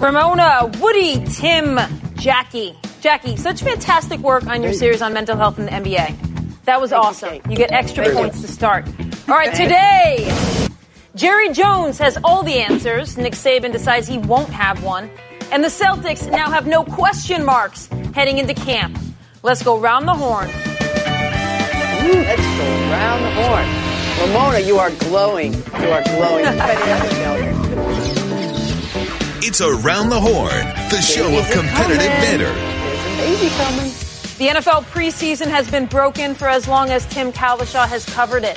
Ramona, Woody, Tim, Jackie. Jackie, such fantastic work on your series on mental health in the NBA. That was awesome. You get extra points to start. All right, today, Jerry Jones has all the answers. Nick Saban decides he won't have one. And the Celtics now have no question marks heading into camp. Let's go round the horn. Let's go round the horn. Ramona, you are glowing. You are glowing. It's Around the Horn, the show of competitive banter. There's a baby coming. The NFL preseason has been broken for as long as Tim Cowlishaw has covered it.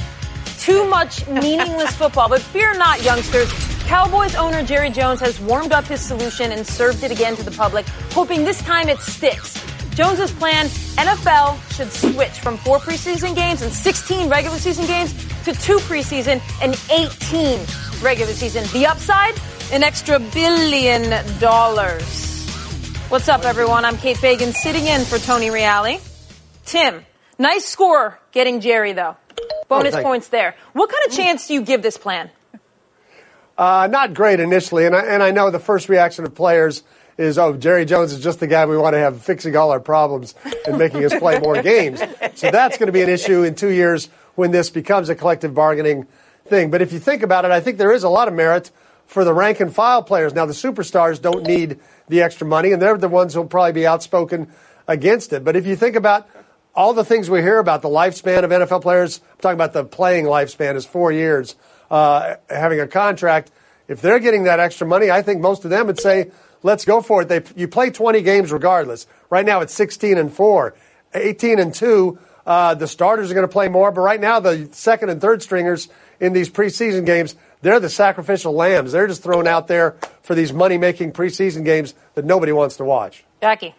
Too much meaningless football, but fear not, youngsters. Cowboys owner Jerry Jones has warmed up his solution and served it again to the public, hoping this time it sticks. Jones's plan, NFL should switch from 4 preseason games and 16 regular season games to 2 preseason and 18 regular season. The upside? An extra $1 billion. What's up, everyone? I'm Kate Fagan, sitting in for Tony Reale. Tim, nice score getting Jerry, though. Bonus points there. What kind of chance do you give this plan? Not great initially, and I know the first reaction of players is, oh, Jerry Jones is just the guy we want to have fixing all our problems and making us play more games. So that's going to be an issue in 2 years when this becomes a collective bargaining thing. But if you think about it, I think there is a lot of merit for the rank and file players. Now, the superstars don't need the extra money, and they're the ones who will probably be outspoken against it. But if you think about all the things we hear about the lifespan of NFL players, I'm talking about the playing lifespan is 4 years, having a contract. If they're getting that extra money, I think most of them would say, let's go for it. You play 20 games regardless. Right now it's 16-4, 18-2. The starters are going to play more, but right now the second and third stringers in these preseason games, they're the sacrificial lambs. They're just thrown out there for these money-making preseason games that nobody wants to watch. Jackie.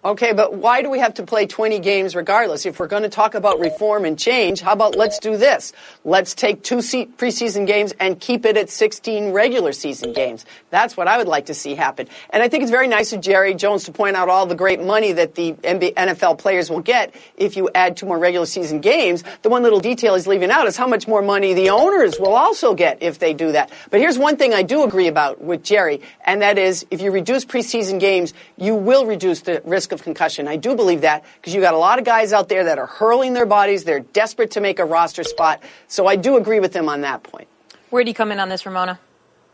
Okay, but why do we have to play 20 games regardless? If we're going to talk about reform and change, how about let's do this? Let's take 2 preseason games and keep it at 16 regular season games. That's what I would like to see happen. And I think it's very nice of Jerry Jones to point out all the great money that the NFL players will get if you add 2 more regular season games. The one little detail he's leaving out is how much more money the owners will also get if they do that. But here's one thing I do agree about with Jerry, and that is if you reduce preseason games, you will reduce the risk of concussion. I do believe that because you got a lot of guys out there that are hurling their bodies. They're desperate to make a roster spot. So I do agree with them on that point. Where do you come in on this, Ramona?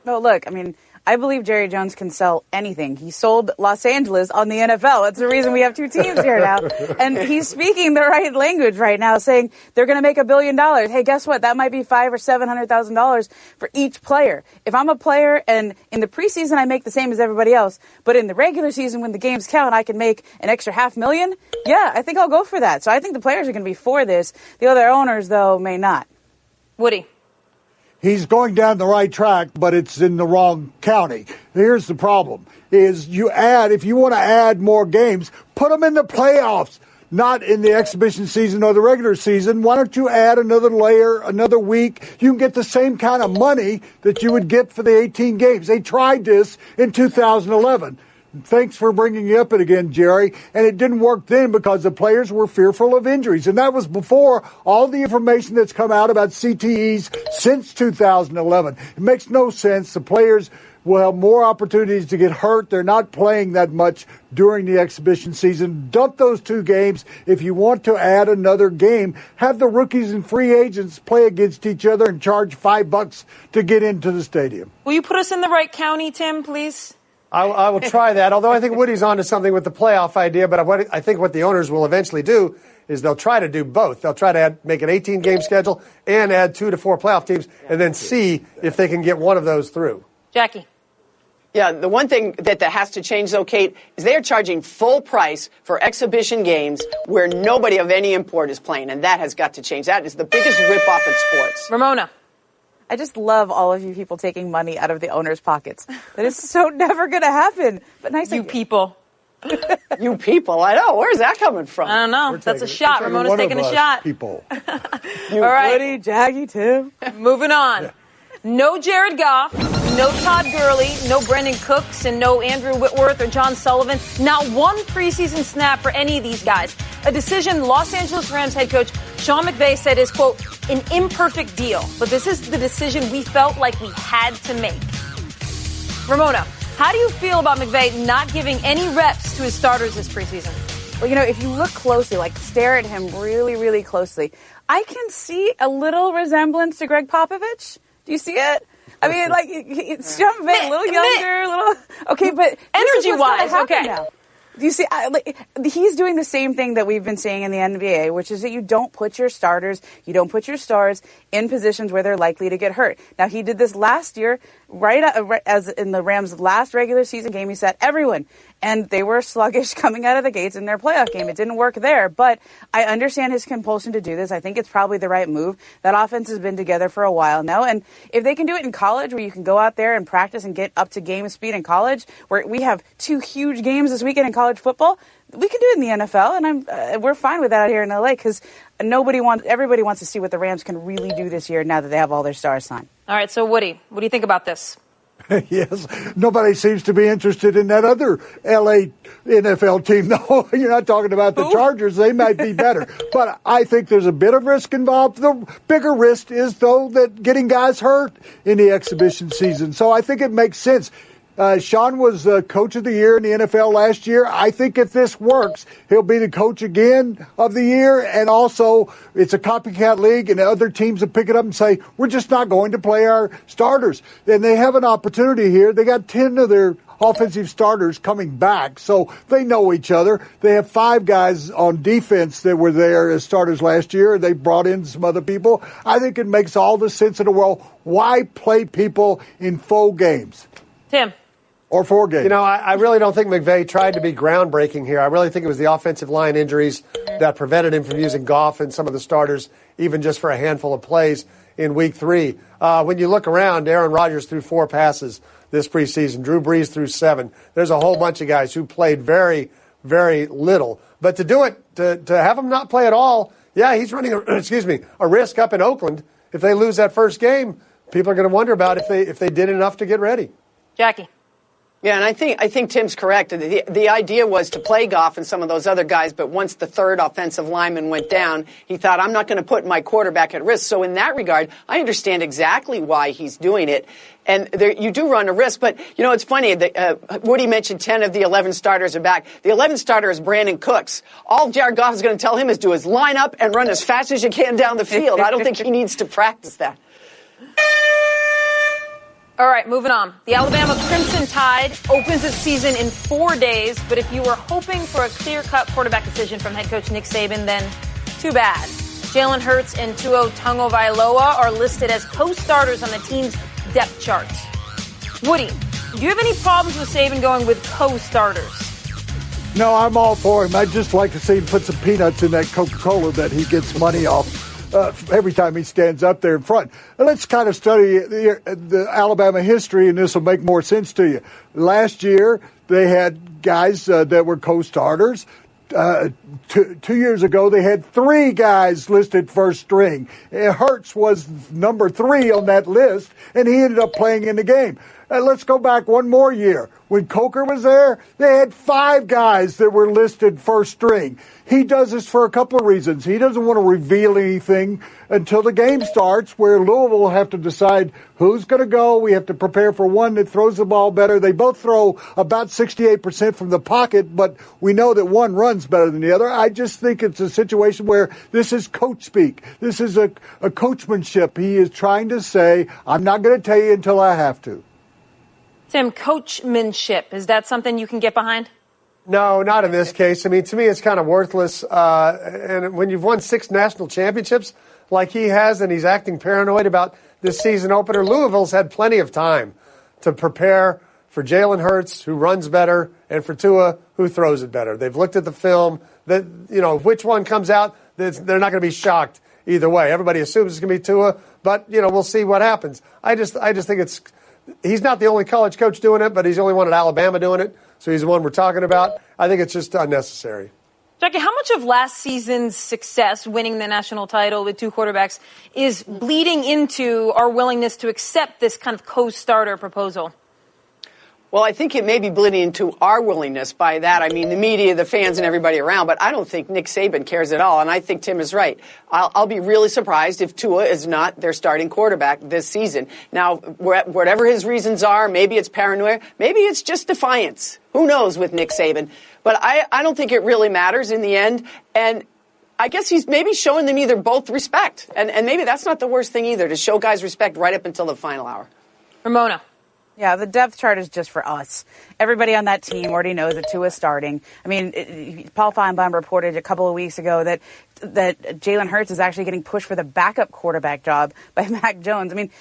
No, look, I mean, I believe Jerry Jones can sell anything. He sold Los Angeles on the NFL. That's the reason we have 2 teams here now. And he's speaking the right language right now, saying they're going to make $1 billion. Hey, guess what? That might be $500,000 or $700,000 for each player. If I'm a player and in the preseason I make the same as everybody else, but in the regular season when the games count I can make an extra $500,000, yeah, I think I'll go for that. So I think the players are going to be for this. The other owners, though, may not. Woody. He's going down the right track, but it's in the wrong county. Here's the problem, is if you want to add more games, put them in the playoffs, not in the exhibition season or the regular season. Why don't you add another layer, another week? You can get the same kind of money that you would get for the 18 games. They tried this in 2011. Thanks for bringing it up again, Jerry. And it didn't work then because the players were fearful of injuries. And that was before all the information that's come out about CTEs since 2011. It makes no sense. The players will have more opportunities to get hurt. They're not playing that much during the exhibition season. Dump those 2 games. If you want to add another game, have the rookies and free agents play against each other and charge $5 to get into the stadium. Will you put us in the right county, Tim, please? I will try that, although I think Woody's onto something with the playoff idea, but I think what the owners will eventually do is they'll try to do both. They'll try to make an 18-game schedule and add 2 to 4 playoff teams and then see if they can get one of those through. Jackie. Yeah, the one thing that has to change, though, Kate, is they are charging full price for exhibition games where nobody of any import is playing, and that has got to change. That is the biggest ripoff in sports. Ramona. I just love all of you people taking money out of the owners' pockets. That is so never going to happen. But nice of you. People. You people, I know. Where's that coming from? I don't know. That's a shot. Ramona's taking a shot. People. All right. Woody, Jackie, Tim. Moving on. Yeah. No Jared Goff, no Todd Gurley, no Brendan Cooks, and no Andrew Whitworth or John Sullivan. Not one preseason snap for any of these guys. A decision Los Angeles Rams head coach Sean McVay said is, quote, an imperfect deal. But this is the decision we felt like we had to make. Ramona, How do you feel about McVay not giving any reps to his starters this preseason? Well, if you look closely, stare at him really, really closely, I can see a little resemblance to Greg Popovich. Do you see it? I mean, it's Sean McVay, a little younger, okay, but energy-wise, okay. Now. Do you see? He's doing the same thing that we've been seeing in the NBA, which is that you don't put your stars in positions where they're likely to get hurt. Now, he did this last year, right as in the Rams' last regular season game. He sat everyone, and they were sluggish coming out of the gates in their playoff game. It didn't work there, but I understand his compulsion to do this. I think it's probably the right move. That offense has been together for a while now, and if they can do it in college, where you can go out there and practice and get up to game speed in college, where we have 2 huge games this weekend in college football, we can do it in the NFL, and we're fine with that out here in LA because everybody wants to see what the Rams can really do this year now that they have all their stars signed. All right, so Woody, what do you think about this? Yes, nobody seems to be interested in that other LA NFL team. No, you're not talking about the Chargers. They might be better. But I think there's a bit of risk involved. The bigger risk is, though, that getting guys hurt in the exhibition season. So I think it makes sense. Sean was coach of the year in the NFL last year. I think if this works, he'll be the coach again of the year. And also, it's a copycat league, and other teams will pick it up and say, we're just not going to play our starters. And they have an opportunity here. They got 10 of their offensive starters coming back, so they know each other. They have 5 guys on defense that were there as starters last year. They brought in some other people. I think it makes all the sense in the world. Why play people in full games? Tim. Or 4 games. I really don't think McVay tried to be groundbreaking here. I really think it was the offensive line injuries that prevented him from using Goff and some of the starters, even just for a handful of plays in Week 3. When you look around, Aaron Rodgers threw 4 passes this preseason. Drew Brees threw 7. There's a whole bunch of guys who played very, very little. But to do it, to have him not play at all, yeah, he's running a risk up in Oakland. If they lose that first game, people are going to wonder about if they did enough to get ready. Jackie. Yeah, and I think Tim's correct. The idea was to play Goff and some of those other guys, but once the third offensive lineman went down, he thought, I'm not going to put my quarterback at risk. So in that regard, I understand exactly why he's doing it. And you do run a risk, but, it's funny. Woody mentioned 10 of the 11 starters are back. The 11th starter is Brandon Cooks. All Jared Goff is going to tell him is line up and run as fast as you can down the field. I don't think he needs to practice that. All right, moving on. The Alabama Crimson Tide opens its season in 4 days, but if you were hoping for a clear-cut quarterback decision from head coach Nick Saban, then too bad. Jalen Hurts and Tua Tagovailoa are listed as co-starters on the team's depth charts. Woody, do you have any problems with Saban going with co-starters? No, I'm all for him. I'd just like to see him put some peanuts in that Coca-Cola that he gets money off. Every time he stands up there in front. Let's kind of study the Alabama history, and this will make more sense to you. Last year, they had guys that were co-starters. 2 years ago, they had 3 guys listed first string. Hurts was number 3 on that list, and he ended up playing in the game. Let's go back one more year. When Coker was there, they had 5 guys that were listed first string. He does this for a couple of reasons. He doesn't want to reveal anything until the game starts, where Louisville will have to decide who's going to go. We have to prepare for one that throws the ball better. They both throw about 68% from the pocket, but we know that one runs better than the other. I just think it's a situation where this is coach speak. This is a coachmanship. He is trying to say, I'm not going to tell you until I have to. Tim, coachmanship, is that something you can get behind? No, not in this case. I mean, to me, it's kind of worthless. And when you've won 6 national championships like he has, and he's acting paranoid about this season opener, Louisville's had plenty of time to prepare for Jalen Hurts, who runs better, and for Tua, who throws it better. They've looked at the film. That which one comes out, they're not going to be shocked either way. Everybody assumes it's going to be Tua, but we'll see what happens. I just think he's not the only college coach doing it, but he's the only one at Alabama doing it. So he's the one we're talking about. I think it's just unnecessary. Jackie, how much of last season's success winning the national title with 2 quarterbacks is bleeding into our willingness to accept this kind of co-starter proposal? Well, I think it may be bleeding into our willingness by that. I mean, the media, the fans, and everybody around. But I don't think Nick Saban cares at all. And I think Tim is right. I'll be really surprised if Tua is not their starting quarterback this season. Now, whatever his reasons are, maybe it's paranoia, maybe it's just defiance. Who knows with Nick Saban? But I don't think it really matters in the end. And I guess he's maybe showing them either both respect. And maybe that's not the worst thing either, to show guys respect right up until the final hour. Ramona. Yeah, the depth chart is just for us. Everybody on that team already knows that Tua's starting. I mean, Paul Feinbaum reported a couple of weeks ago that Jalen Hurts is actually getting pushed for the backup quarterback job by Mac Jones. I mean,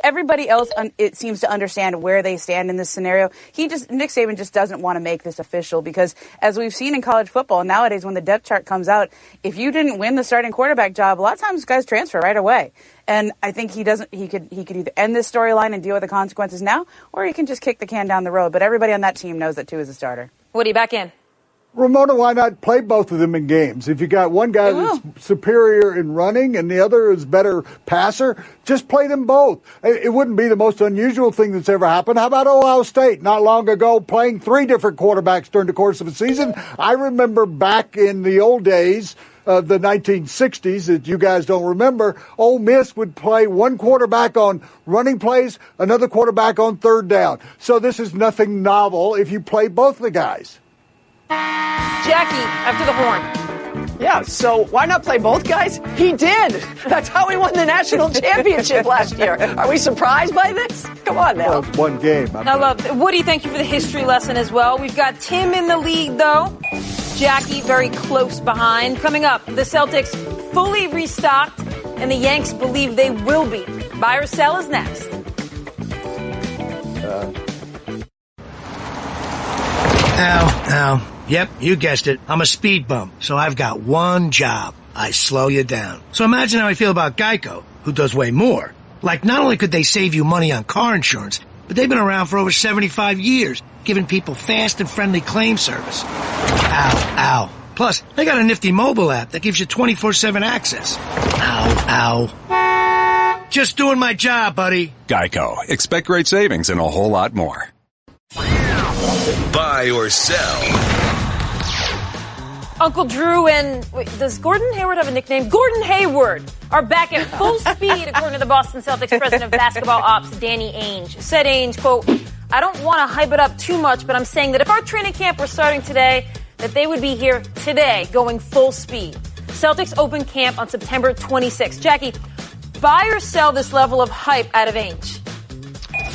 everybody else it seems to understand where they stand in this scenario. Nick Saban just doesn't want to make this official because, as we've seen in college football nowadays, when the depth chart comes out, if you didn't win the starting quarterback job, a lot of times guys transfer right away. And I think he could either end this storyline and deal with the consequences now, or he can just kick the can down the road. But everybody on that team knows that Tua is a starter. Woody, back in. Ramona, why not play both of them in games? If you got one guy that's superior in running and the other is better passer, just play them both. It wouldn't be the most unusual thing that's ever happened. How about Ohio State not long ago playing 3 different quarterbacks during the course of a season? I remember back in the old days of the 1960s that you guys don't remember, Ole Miss would play one quarterback on running plays, another quarterback on third down. So this is nothing novel if you play both the guys. Jackie, after the horn. Yeah, so why not play both guys? He did. That's how he won the national championship last year. Are we surprised by this? Come on now. Well, it's one game. I love it. Woody, thank you for the history lesson as well. We've got Tim in the lead, though. Jackie very close behind. Coming up, the Celtics fully restocked, and the Yanks believe they will be. Buy or sell is next. Ow. Yep, you guessed it. I'm a speed bump, so I've got one job. I slow you down. So imagine how I feel about Geico, who does way more. Like, not only could they save you money on car insurance, but they've been around for over 75 years, giving people fast and friendly claim service. Ow. Plus, they got a nifty mobile app that gives you 24/7 access. Ow. Just doing my job, buddy. Geico. Expect great savings and a whole lot more. Buy or sell. Uncle Drew and, does Gordon Hayward have a nickname? Gordon Hayward are back at full speed, according to the Boston Celtics president of basketball ops, Danny Ainge. Said Ainge, quote, I don't want to hype it up too much, but I'm saying that if our training camp were starting today, that they would be here today, going full speed. Celtics open camp on September 26th. Jackie, buy or sell this level of hype out of Ainge?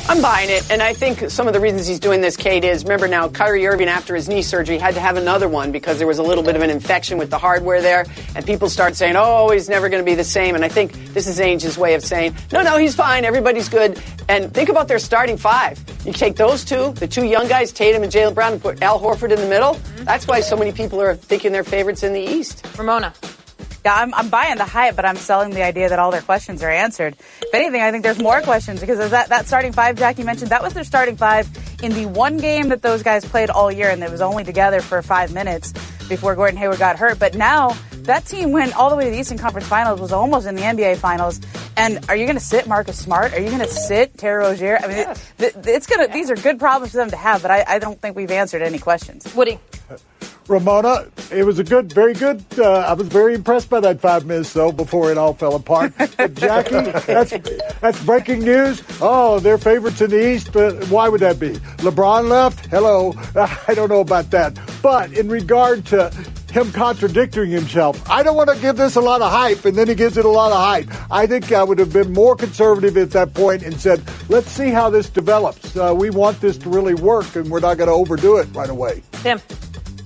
I'm buying it, and I think some of the reasons he's doing this, Kate, is, remember now, Kyrie Irving, after his knee surgery, had to have another one because there was a little bit of an infection with the hardware there, and people start saying, oh, he's never going to be the same, and I think this is Ainge's way of saying, no, he's fine, everybody's good, and think about their starting 5. You take those two, the 2 young guys, Tatum and Jaylen Brown, and put Al Horford in the middle. That's why so many people are thinking they're favorites in the East. Ramona. Yeah, I'm buying the hype, but I'm selling the idea that all their questions are answered. If anything, I think there's more questions because that starting 5 Jackie mentioned, that was their starting 5 in the one game that those guys played all year, and it was only together for 5 minutes before Gordon Hayward got hurt. But now that team went all the way to the Eastern Conference Finals, was almost in the NBA Finals. And are you going to sit Marcus Smart? Are you going to sit Terry Rozier? I mean, these are good problems for them to have, but I don't think we've answered any questions. Woody. Ramona, it was very good. I was very impressed by that 5 minutes, though, before it all fell apart. But Jackie, that's breaking news. Oh, they're favorites in the East, but why would that be? LeBron left? Hello. I don't know about that. But in regard to him contradicting himself, I don't want to give this a lot of hype, and then he gives it a lot of hype. I think I would have been more conservative at that point and said, let's see how this develops. We want this to really work, and we're not going to overdo it right away. Tim.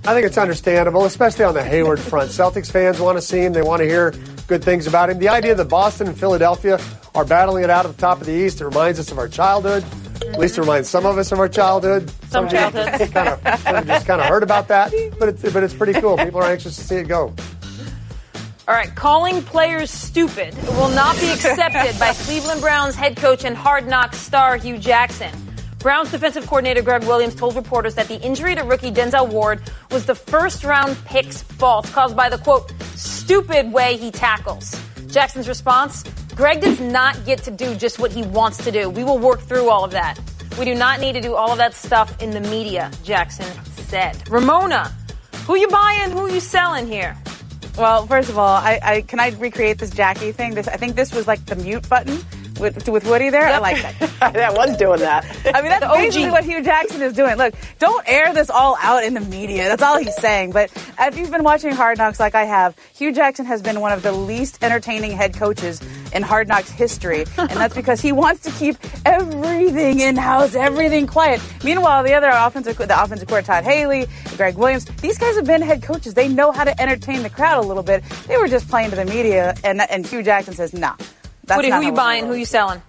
I think it's understandable, especially on the Hayward front. Celtics fans want to see him. They want to hear good things about him. The idea that Boston and Philadelphia are battling it out at the top of the East, it reminds us of our childhood. At least it reminds some of us of our childhood. Some childhoods. Just kind of heard about that, but it's pretty cool. People are anxious to see it go. All right, calling players stupid will not be accepted by Cleveland Browns head coach and Hard Knocks star Hugh Jackson. Browns defensive coordinator Greg Williams told reporters that the injury to rookie Denzel Ward was the first-round pick's fault, caused by the, quote, stupid way he tackles. Jackson's response, Greg does not get to do just what he wants to do. We will work through all of that. We do not need to do all of that stuff in the media, Jackson said. Ramona, who you buying, who you selling here? Well, first of all, can I recreate this Jackie thing? I think this was like the mute button with Woody there. Yep. I like that. That was doing that. I mean, that's basically what Hugh Jackson is doing. Look, don't air this all out in the media. That's all he's saying. But if you've been watching Hard Knocks like I have, Hugh Jackson has been one of the least entertaining head coaches in Hard Knocks history. And that's because he wants to keep everything in-house, everything quiet. Meanwhile, the offensive court, Todd Haley, Greg Williams, these guys have been head coaches. They know how to entertain the crowd a little bit. They were just playing to the media, and Hugh Jackson says, nah. Woody, who you buying? Who you selling?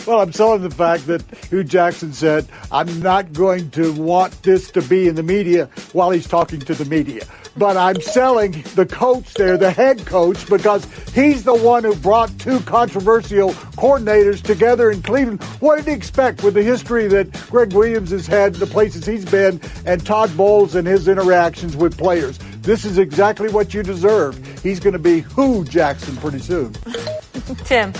Well, I'm selling the fact that Hugh Jackson said, I'm not going to want this to be in the media while he's talking to the media. But I'm selling the coach there, the head coach, because he's the one who brought two controversial coordinators together in Cleveland. What did he expect with the history that Greg Williams has had, the places he's been, and Todd Bowles and his interactions with players? This is exactly what you deserve. He's going to be Hugh Jackson pretty soon. Tim.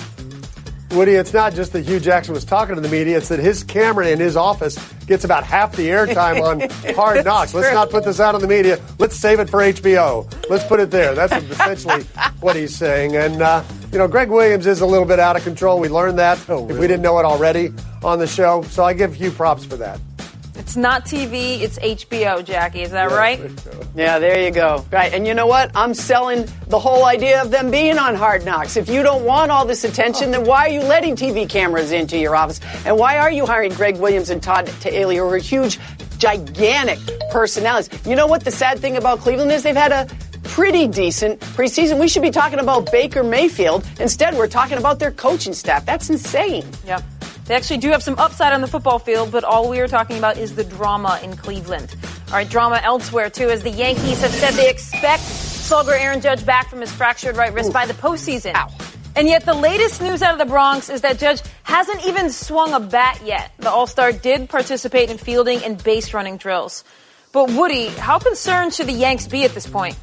Woody, it's not just that Hugh Jackson was talking to the media. It's that his camera in his office gets about half the airtime on Hard Knocks. Let's not put this out on the media. Let's save it for HBO. Let's put it there. That's essentially what he's saying. And, Greg Williams is a little bit out of control. We learned that if we didn't know it already on the show. So I give Hugh props for that. It's not TV, it's HBO, Jackie. Is that right? Yeah, there you go. Right. And you know what? I'm selling the whole idea of them being on Hard Knocks. If you don't want all this attention, then why are you letting TV cameras into your office? And why are you hiring Greg Williams and Todd Haley, who are huge, gigantic personalities? You know what the sad thing about Cleveland is? They've had a pretty decent preseason. We should be talking about Baker Mayfield. Instead, we're talking about their coaching staff. That's insane. Yep. They actually do have some upside on the football field, but all we are talking about is the drama in Cleveland. All right, drama elsewhere, too, as the Yankees have said they expect slugger Aaron Judge back from his fractured right wrist by the postseason. Ow. And yet the latest news out of the Bronx is that Judge hasn't even swung a bat yet. The All-Star did participate in fielding and base running drills. But, Woody, how concerned should the Yanks be at this point?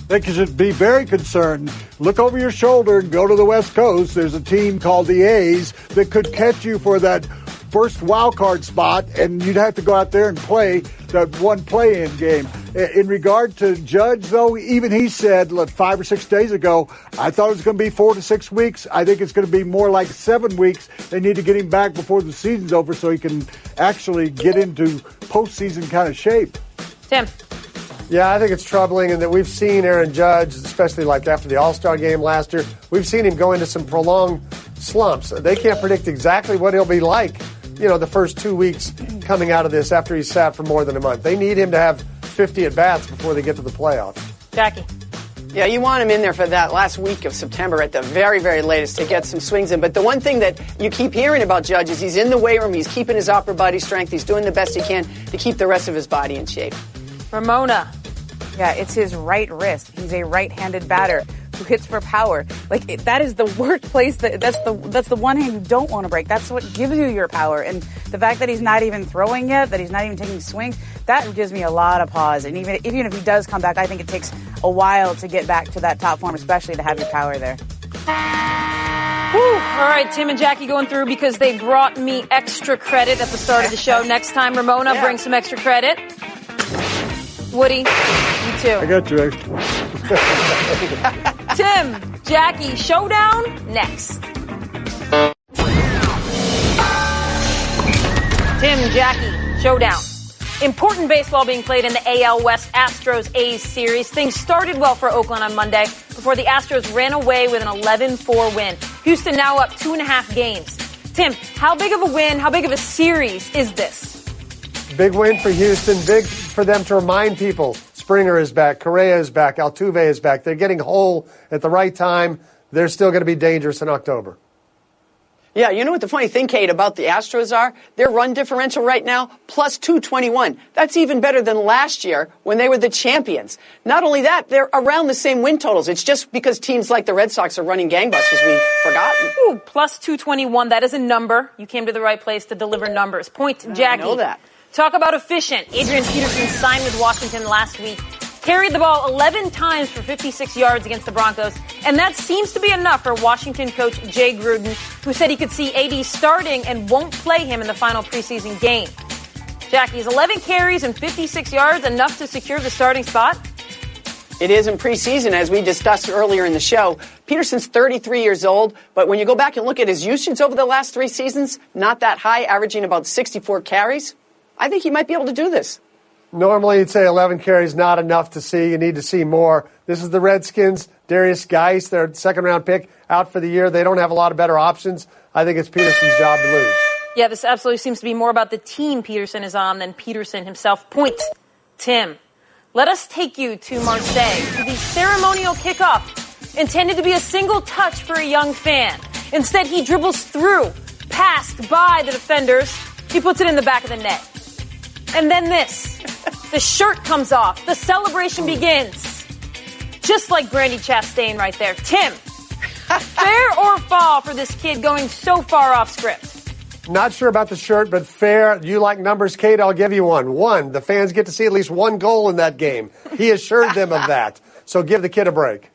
They should be very concerned. Look over your shoulder and go to the West Coast. There's a team called the A's that could catch you for that first wild card spot, and you'd have to go out there and play that one play-in game. In regard to Judge, though, even he said 5 or 6 days ago, I thought it was going to be 4 to 6 weeks. I think it's going to be more like 7 weeks. They need to get him back before the season's over so he can actually get into postseason kind of shape. Tim. Yeah, I think it's troubling, and that we've seen Aaron Judge, especially like after the All-Star game last year, we've seen him go into some prolonged slumps. They can't predict exactly what he'll be like, the first 2 weeks coming out of this after he's sat for more than a month. They need him to have 50 at-bats before they get to the playoffs. Jackie. Yeah, you want him in there for that last week of September at the very, very latest to get some swings in. But the one thing that you keep hearing about Judge is he's in the weight room, he's keeping his upper body strength, he's doing the best he can to keep the rest of his body in shape. Ramona. Yeah, it's his right wrist. He's a right-handed batter who hits for power. That is the worst place. That's the one hand you don't want to break. That's what gives you your power. And the fact that he's not even throwing yet, that he's not even taking swings, that gives me a lot of pause. And even if he does come back, I think it takes a while to get back to that top form, especially to have your power there. Whew. All right, Tim and Jackie going through because they brought me extra credit at the start of the show. Next time, Ramona brings some extra credit. Woody, you too. I got you. Tim, Jackie, showdown next. Tim, Jackie, showdown. Important baseball being played in the AL West Astros-A's series. Things started well for Oakland on Monday before the Astros ran away with an 11-4 win. Houston now up 2.5 games. Tim, how big of a win, how big of a series is this? Big win for Houston. Big for them to remind people Springer is back, Correa is back, Altuve is back. They're getting whole at the right time. They're still going to be dangerous in October. Yeah, you know what the funny thing, Kate, about the Astros are? Their run differential right now, plus 221. That's even better than last year when they were the champions. Not only that, they're around the same win totals. It's just because teams like the Red Sox are running gangbusters we've forgotten. Ooh, plus 221. That is a number. You came to the right place to deliver numbers. Point to Jackie. I know that. Talk about efficient. Adrian Peterson signed with Washington last week. Carried the ball 11 times for 56 yards against the Broncos, and that seems to be enough for Washington coach Jay Gruden, who said he could see AD starting and won't play him in the final preseason game. Jackie's 11 carries and 56 yards enough to secure the starting spot? It is in preseason, as we discussed earlier in the show. Peterson's 33 years old, but when you go back and look at his usage over the last 3 seasons, not that high, averaging about 64 carries. I think he might be able to do this. Normally, you'd say 11 carries not enough to see. You need to see more. This is the Redskins. Darius Geis, their second-round pick, out for the year. They don't have a lot of better options. I think it's Peterson's job to lose. Yeah, this absolutely seems to be more about the team Peterson is on than Peterson himself. Point, Tim. Let us take you to Marseille, to the ceremonial kickoff, intended to be a single touch for a young fan. Instead, he dribbles through, passed by the defenders. He puts it in the back of the net. And then this. The shirt comes off. The celebration begins. Just like Brandy Chastain right there. Tim, fair or fall for this kid going so far off script? Not sure about the shirt, but fair. You like numbers, Kate? I'll give you one. 1. The fans get to see at least 1 goal in that game. He assured them of that. So give the kid a break.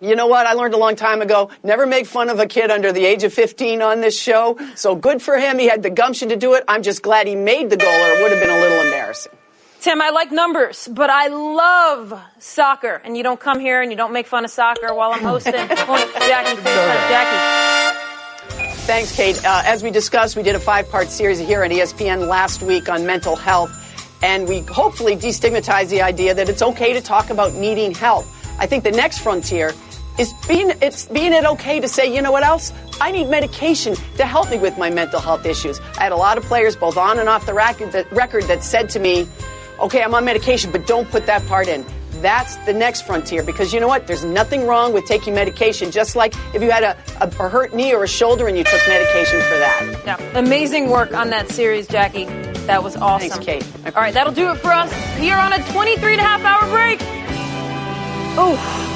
You know what? I learned a long time ago, never make fun of a kid under the age of 15 on this show. So good for him. He had the gumption to do it. I'm just glad he made the goal, or it would have been a little embarrassing. Tim, I like numbers, but I love soccer. And you don't come here and you don't make fun of soccer while I'm hosting. Point, Jackie. Jackie. Thanks, Kate. As we discussed, we did a 5-part series here at ESPN last week on mental health. And we hopefully destigmatized the idea that it's okay to talk about needing help. I think the next frontier is being it okay to say, you know what else? I need medication to help me with my mental health issues. I had a lot of players, both on and off the record, that said to me, okay, I'm on medication, but don't put that part in. That's the next frontier, because you know what? There's nothing wrong with taking medication, just like if you had a hurt knee or a shoulder and you took medication for that. Yeah, amazing work on that series, Jackie. That was awesome. Thanks, Kate. All right, that'll do it for us here on a 23.5-hour break. Oh.